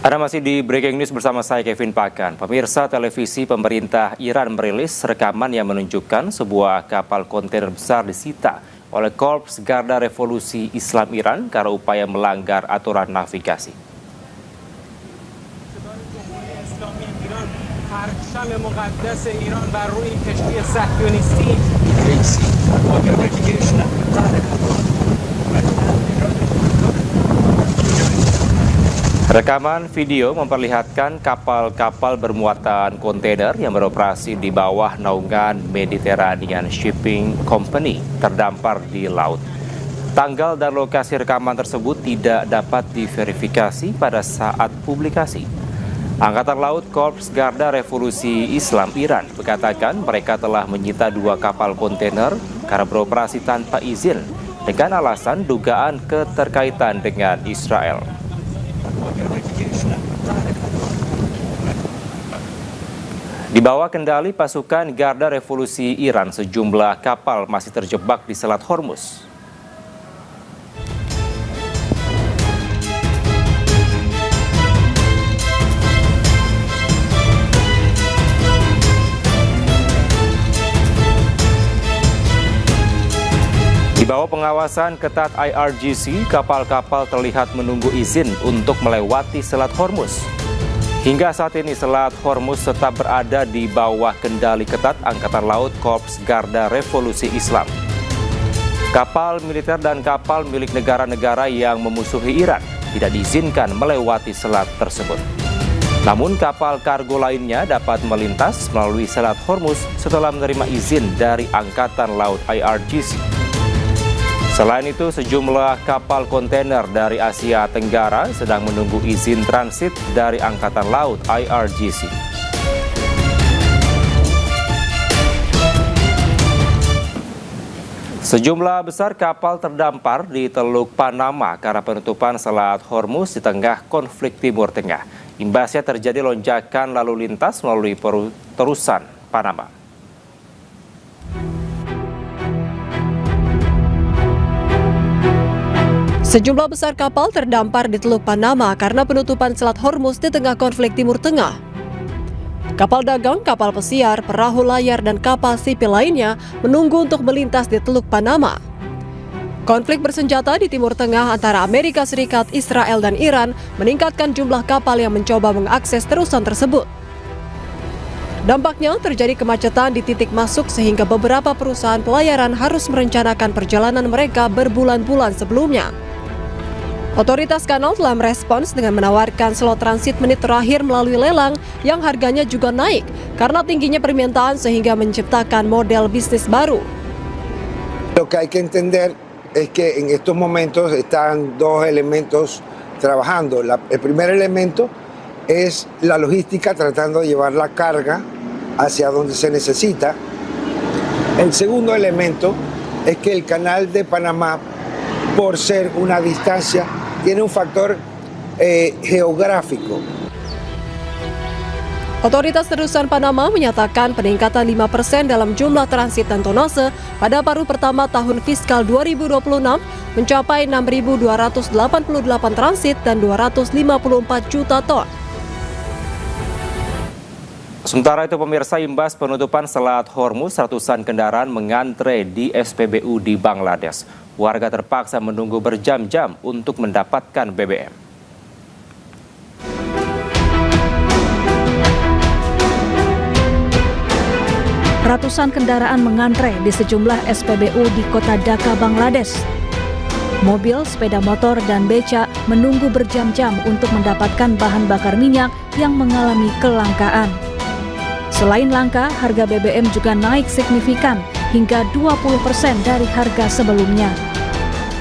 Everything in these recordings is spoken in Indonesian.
Anda masih di Breaking News bersama saya Kevin Pakan. Pemirsa, televisi pemerintah Iran merilis rekaman yang menunjukkan sebuah kapal kontainer besar disita oleh Korps Garda Revolusi Islam Iran karena upaya melanggar aturan navigasi. Rekaman video memperlihatkan kapal-kapal bermuatan kontainer yang beroperasi di bawah naungan Mediterranean Shipping Company terdampar di laut. Tanggal dan lokasi rekaman tersebut tidak dapat diverifikasi pada saat publikasi. Angkatan Laut Korps Garda Revolusi Islam Iran mengatakan mereka telah menyita 2 kapal kontainer karena beroperasi tanpa izin dengan alasan dugaan keterkaitan dengan Israel. Di bawah kendali pasukan Garda Revolusi Iran, sejumlah kapal masih terjebak di Selat Hormuz. Di bawah pengawasan ketat IRGC, kapal-kapal terlihat menunggu izin untuk melewati Selat Hormuz. Hingga saat ini Selat Hormuz tetap berada di bawah kendali ketat Angkatan Laut Korps Garda Revolusi Islam. Kapal militer dan kapal milik negara-negara yang memusuhi Iran tidak diizinkan melewati selat tersebut. Namun kapal kargo lainnya dapat melintas melalui Selat Hormuz setelah menerima izin dari Angkatan Laut IRGC. Selain itu, sejumlah kapal kontainer dari Asia Tenggara sedang menunggu izin transit dari Angkatan Laut IRGC. Sejumlah besar kapal terdampar di Teluk Panama karena penutupan Selat Hormuz di tengah konflik Timur Tengah. Imbasnya terjadi lonjakan lalu lintas melalui terusan Panama. Sejumlah besar kapal terdampar di Teluk Panama karena penutupan Selat Hormuz di tengah konflik Timur Tengah. Kapal dagang, kapal pesiar, perahu layar, dan kapal sipil lainnya menunggu untuk melintas di Teluk Panama. Konflik bersenjata di Timur Tengah antara Amerika Serikat, Israel, dan Iran meningkatkan jumlah kapal yang mencoba mengakses terusan tersebut. Dampaknya terjadi kemacetan di titik masuk sehingga beberapa perusahaan pelayaran harus merencanakan perjalanan mereka berbulan-bulan sebelumnya. Otoritas kanal telah merespons dengan menawarkan slot transit menit terakhir melalui lelang yang harganya juga naik karena tingginya permintaan sehingga menciptakan model bisnis baru. Lo que hay que entender es que en estos momentos están 2 elementos trabajando. El primer elemento es la logística, tratando de llevar la carga hacia donde se necesita. El segundo elemento es que el canal de Panamá, por ser una distancia, tiene un factor geográfico. Otoritas Terusan Panama menyatakan peningkatan 5% dalam jumlah transit dan tonnase pada paruh pertama tahun fiskal 2026 mencapai 6.288 transit dan 254 juta ton. Sementara itu, pemirsa, imbas penutupan Selat Hormuz, ratusan kendaraan mengantre di SPBU di Bangladesh. Warga terpaksa menunggu berjam-jam untuk mendapatkan BBM. Ratusan kendaraan mengantre di sejumlah SPBU di kota Dhaka, Bangladesh. Mobil, sepeda motor, dan beca menunggu berjam-jam untuk mendapatkan bahan bakar minyak yang mengalami kelangkaan. Selain langka, harga BBM juga naik signifikan hingga 20% dari harga sebelumnya.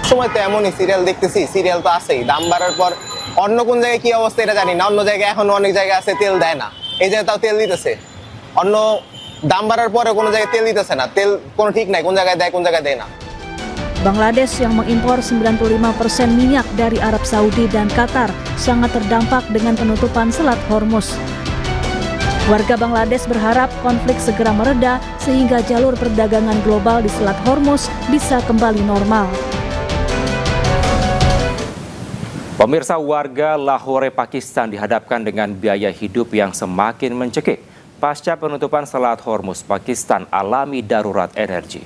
সময় তো এমনই সিরিয়াল দেখতেছি, সিরিয়াল তো আছেই, দাম বাড়ার পর অন্য কোন জায়গায় কি অবস্থা এটা জানি না, অন্য জায়গায় এখন অনেক জায়গায় আছে তেল দেয় না, এই জায়গায় তাও তেল দিতেছে, অন্য দাম বাড়ার পরে কোনো জায়গায় তেল দিতেছে না, তেল কোনো ঠিক নাই, কোন জায়গায় দেয় কোন জায়গায় দেয় না। Bangladesh yang mengimpor 95% minyak dari Arab Saudi dan Qatar sangat terdampak dengan penutupan Selat Hormuz. Warga Bangladesh berharap konflik segera mereda sehingga jalur perdagangan global di Selat Hormuz bisa kembali normal. Pemirsa, warga Lahore, Pakistan dihadapkan dengan biaya hidup yang semakin mencekik pasca penutupan Selat Hormuz. Pakistan alami darurat energi.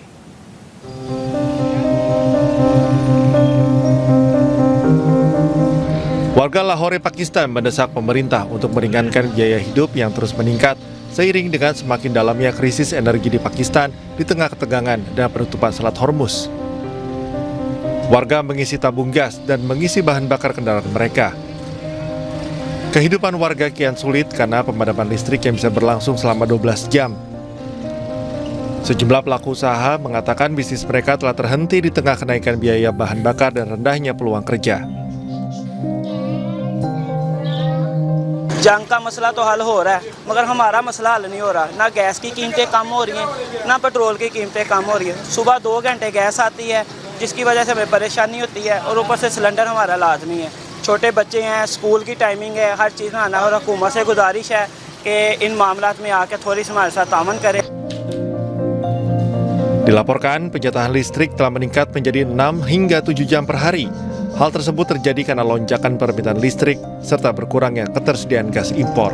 Warga Lahore, Pakistan mendesak pemerintah untuk meringankan biaya hidup yang terus meningkat seiring dengan semakin dalamnya krisis energi di Pakistan di tengah ketegangan dan penutupan Selat Hormuz. Warga mengisi tabung gas dan mengisi bahan bakar kendaraan mereka. Kehidupan warga kian sulit karena pemadaman listrik yang bisa berlangsung selama 12 jam. Sejumlah pelaku usaha mengatakan bisnis mereka telah terhenti di tengah kenaikan biaya bahan bakar dan rendahnya peluang kerja. जंग का मसला तो हल हो रहा है, मगर हमारा मसला हल नहीं हो रहा। ना गैस की कीमतें कम हो रही हैं, ना पेट्रोल की कीमतें कम हो रही हैं। सुबह 2 घंटे गैस आती है, जिसकी वजह से हमें परेशानी होती है, और ऊपर से सिलेंडर हमारा लाजमी है। छोटे बच्चे हैं, स्कूल की टाइमिंग है, हर चीज़ में आना, और हुकूमत से गुजारिश है कि इन मामलात में आके थोड़ी सी हमारे साथ तामन करें। Dilaporkan, penjatahan listrik telah meningkat menjadi 6 hingga 7 jam per hari. Hal tersebut terjadi karena lonjakan permintaan listrik serta berkurangnya ketersediaan gas impor.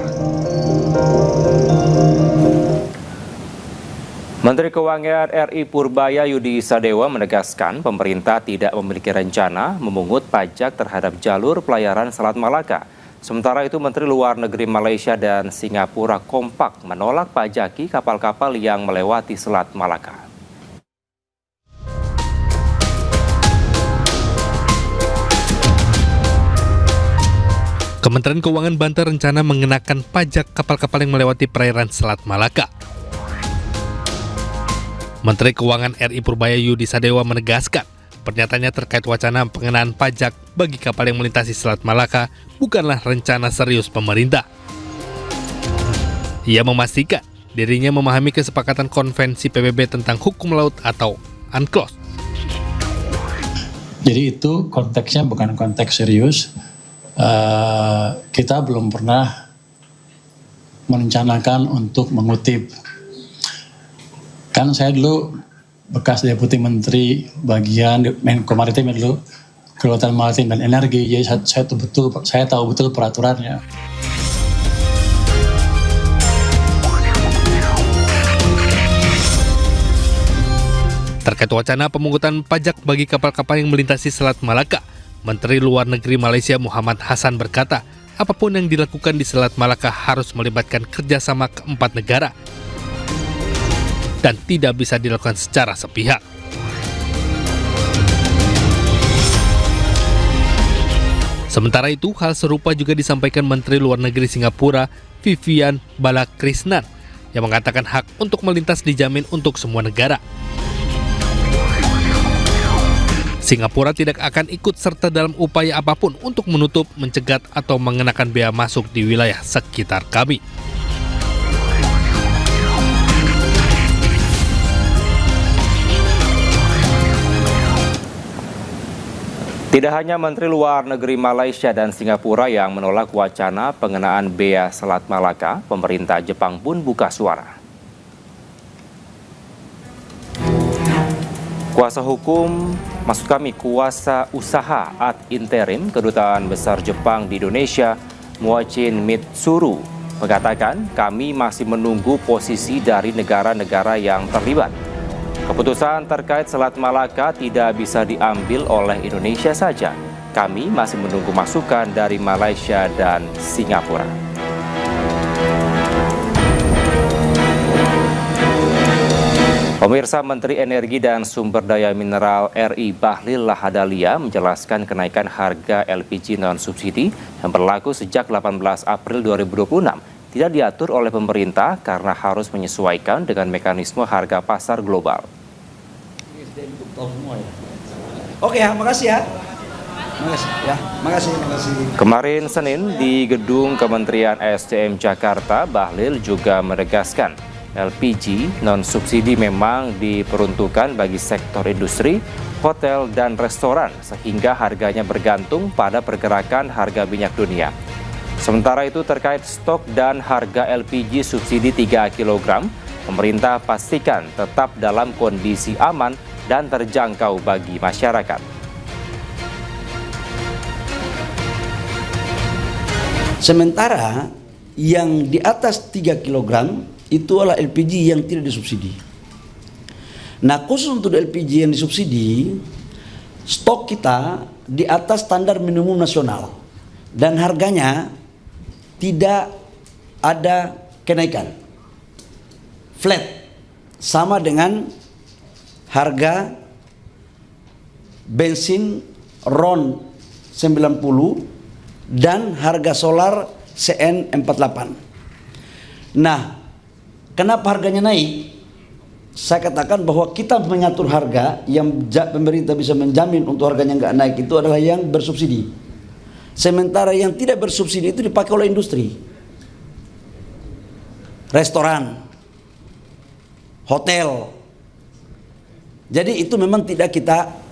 Menteri Keuangan RI Purbaya Yudi Sadewa menegaskan pemerintah tidak memiliki rencana memungut pajak terhadap jalur pelayaran Selat Malaka. Sementara itu, Menteri Luar Negeri Malaysia dan Singapura kompak menolak pajaki kapal-kapal yang melewati Selat Malaka. Kementerian Keuangan Banten rencana mengenakan pajak kapal-kapal yang melewati perairan Selat Malaka. Menteri Keuangan RI Purbaya Yudi Sadewa menegaskan pernyataannya terkait wacana pengenaan pajak bagi kapal yang melintasi Selat Malaka bukanlah rencana serius pemerintah. Ia memastikan dirinya memahami kesepakatan konvensi PBB tentang hukum laut atau UNCLOS. Jadi itu konteksnya bukan konteks serius. Kita belum pernah merencanakan untuk mengutip. Kan saya dulu bekas Deputi Menteri bagian Menko Maritim dulu, Kelautan Maritim dan Energi, jadi saya tahu betul peraturannya. Terkait wacana pemungutan pajak bagi kapal-kapal yang melintasi Selat Malaka, Menteri Luar Negeri Malaysia Muhammad Hassan berkata, apapun yang dilakukan di Selat Malaka harus melibatkan kerjasama keempat negara dan tidak bisa dilakukan secara sepihak. Sementara itu, hal serupa juga disampaikan Menteri Luar Negeri Singapura Vivian Balakrishnan yang mengatakan hak untuk melintas dijamin untuk semua negara. Singapura tidak akan ikut serta dalam upaya apapun untuk menutup, mencegat, atau mengenakan bea masuk di wilayah sekitar kami. Tidak hanya Menteri Luar Negeri Malaysia dan Singapura yang menolak wacana pengenaan bea Selat Malaka, pemerintah Jepang pun buka suara. Kuasa usaha ad interim Kedutaan Besar Jepang di Indonesia, Muachin Mitsuru, mengatakan kami masih menunggu posisi dari negara-negara yang terlibat. Keputusan terkait Selat Malaka tidak bisa diambil oleh Indonesia saja. Kami masih menunggu masukan dari Malaysia dan Singapura. Pemirsa, Menteri Energi dan Sumber Daya Mineral RI Bahlil Lahadalia menjelaskan kenaikan harga LPG non-subsidi yang berlaku sejak 18 April 2026 tidak diatur oleh pemerintah karena harus menyesuaikan dengan mekanisme harga pasar global. Oke ya, makasih ya. Makasih. Kemarin Senin di Gedung Kementerian SDM Jakarta, Bahlil juga menegaskan LPG non-subsidi memang diperuntukkan bagi sektor industri, hotel, dan restoran, sehingga harganya bergantung pada pergerakan harga minyak dunia. Sementara itu terkait stok dan harga LPG subsidi 3 kg, pemerintah pastikan tetap dalam kondisi aman dan terjangkau bagi masyarakat. Sementara yang di atas 3 kg itu adalah LPG yang tidak disubsidi. Nah, khusus untuk LPG yang disubsidi, stok kita di atas standar minimum nasional dan harganya tidak ada kenaikan, flat, sama dengan harga bensin RON 90 dan harga solar CN 48. Nah, kenapa harganya naik? Saya katakan bahwa kita mengatur harga yang pemerintah bisa menjamin untuk harganya nggak naik itu adalah yang bersubsidi. Sementara yang tidak bersubsidi itu dipakai oleh industri, restoran, hotel. Jadi itu memang tidak kita